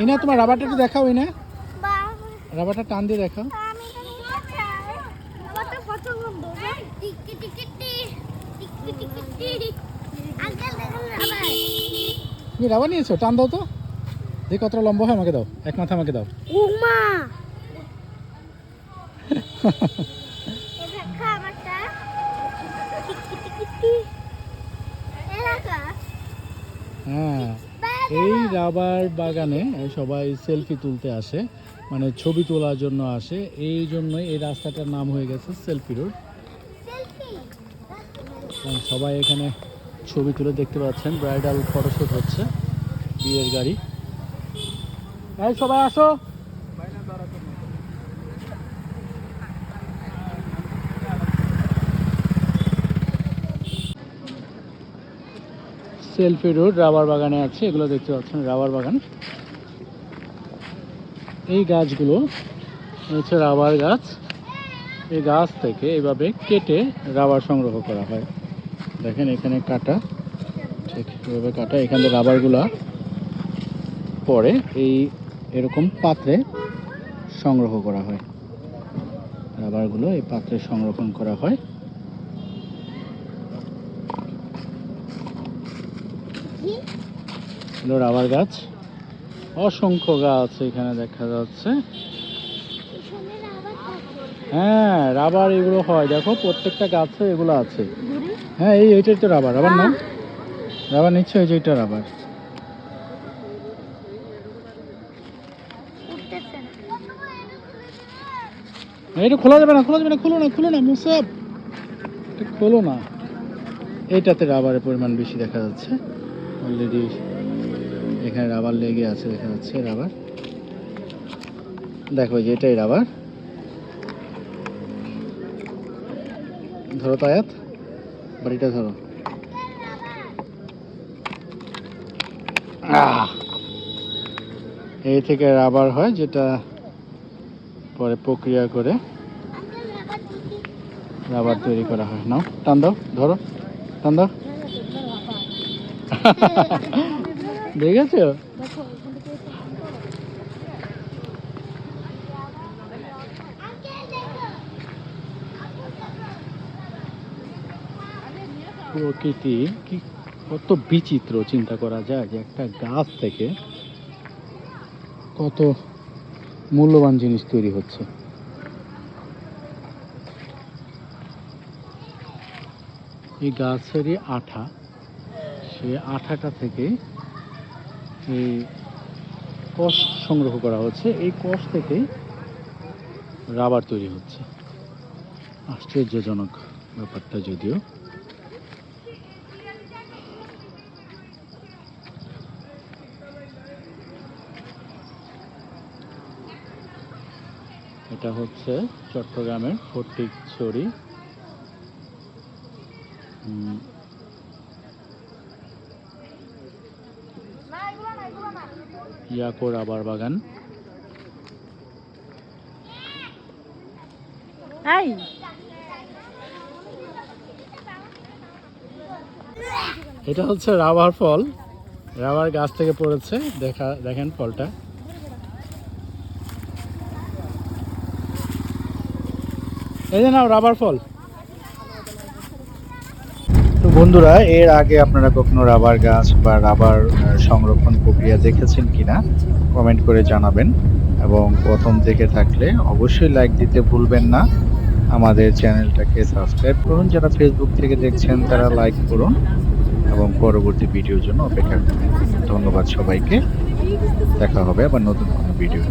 ইনা তোমার রাবারটা একটু দেখাও ইনা, রাবারটা টান দিয়ে দেখাও। তুমি রাবার নিয়েছো, টান দাও তো দেখি কতটা লম্বা হয়, আমাকে দাও, এক মাথা আমাকে দাও। হ্যাঁ, এই রাবার বাগানে সবাই সেলফি তুলতে আসে, মানে ছবি তোলার জন্য আসে, এই জন্যই এই রাস্তাটার নাম হয়ে গেছে সেলফি রোড। সবাই এখানে ছবি তুলে, দেখতে পাচ্ছেন ব্রাইডাল ফটোশুট হচ্ছে, বিয়ের গাড়ি। এই সবাই আসো। সেলফি রোড রাবার বাগানে আছে, এগুলো দেখতে পাচ্ছেন রাবার বাগান। এই গাছগুলো হচ্ছে রাবার গাছ, এই গাছ থেকে এইভাবে কেটে রাবার সংগ্রহ করা হয়। দেখেন এখানে কাটা, ঠিক এভাবে কাটা, এখানে রাবারগুলা পরে এই এরকম পাত্রে সংগ্রহ করা হয়, রাবারগুলো এই পাত্রে সংরক্ষণ করা হয়। হলো রাবার গাছ, অসংখ্য গাছ এখানে দেখা যাচ্ছে। হ্যাঁ, রাবার এগুলো হয়, দেখো প্রত্যেকটা গাছে এগুলো আছে। হ্যাঁ, এইটাই তো রাবার, রাবার না, রাবার নিচ্ছে, এই যে এটা রাবার। এটা খোলা যাবে না, খোলা যাবে না, খুলো না, খুলো না মুসাব, এটা খোলো না। এইটাতে রাবারের পরিমাণ বেশি দেখা যাচ্ছে, অলরেডি এখানে রাবার লেগে আছে, দেখা যাচ্ছে রাবার। দেখো যে এটাই রাবার, ধরো তায়াত, বাড়িটা ধরো। এই থেকে রাবার হয়, যেটা পরে প্রক্রিয়া করে রাবার তৈরি করা হয়। নাও টান দাও, ধরো, টান দাও। দেখেছ, প্রকৃতি কি কত বিচিত্র, চিন্তা করা যায় যে একটা গাছ থেকে কত মূল্যবান জিনিস তৈরি হচ্ছে। এই গাছেরই আঠা, সে আঠাটা থেকে এই কষ সংগ্রহ করা হচ্ছে, এই কষ থেকে রাবার তৈরি হচ্ছে। আশ্চর্যজনক ব্যাপারটা যদিও। এটা হচ্ছে চট্টগ্রামের ফটিকছড়ি ইয়াকো রাবার বাগান। এটা হচ্ছে রাবার ফল, রাবার গাছ থেকে পড়েছে, দেখেন ফলটা। এই যে নাও রাবার ফল। তো বন্ধুরা, এর আগে আপনারা কখনো রাবার গাছ বা রাবার সংরক্ষণ প্রক্রিয়া দেখেছেন কিনা কমেন্ট করে জানাবেন, এবং প্রথম থেকে থাকলে অবশ্যই লাইক দিতে ভুলবেন না। আমাদের চ্যানেলটাকে সাবস্ক্রাইব করুন, যারা ফেসবুক থেকে দেখছেন তারা লাইক করুন, এবং পরবর্তী ভিডিওর জন্য অপেক্ষা করুন। ধন্যবাদ সবাইকে, দেখা হবে আবার নতুন কোনো ভিডিও।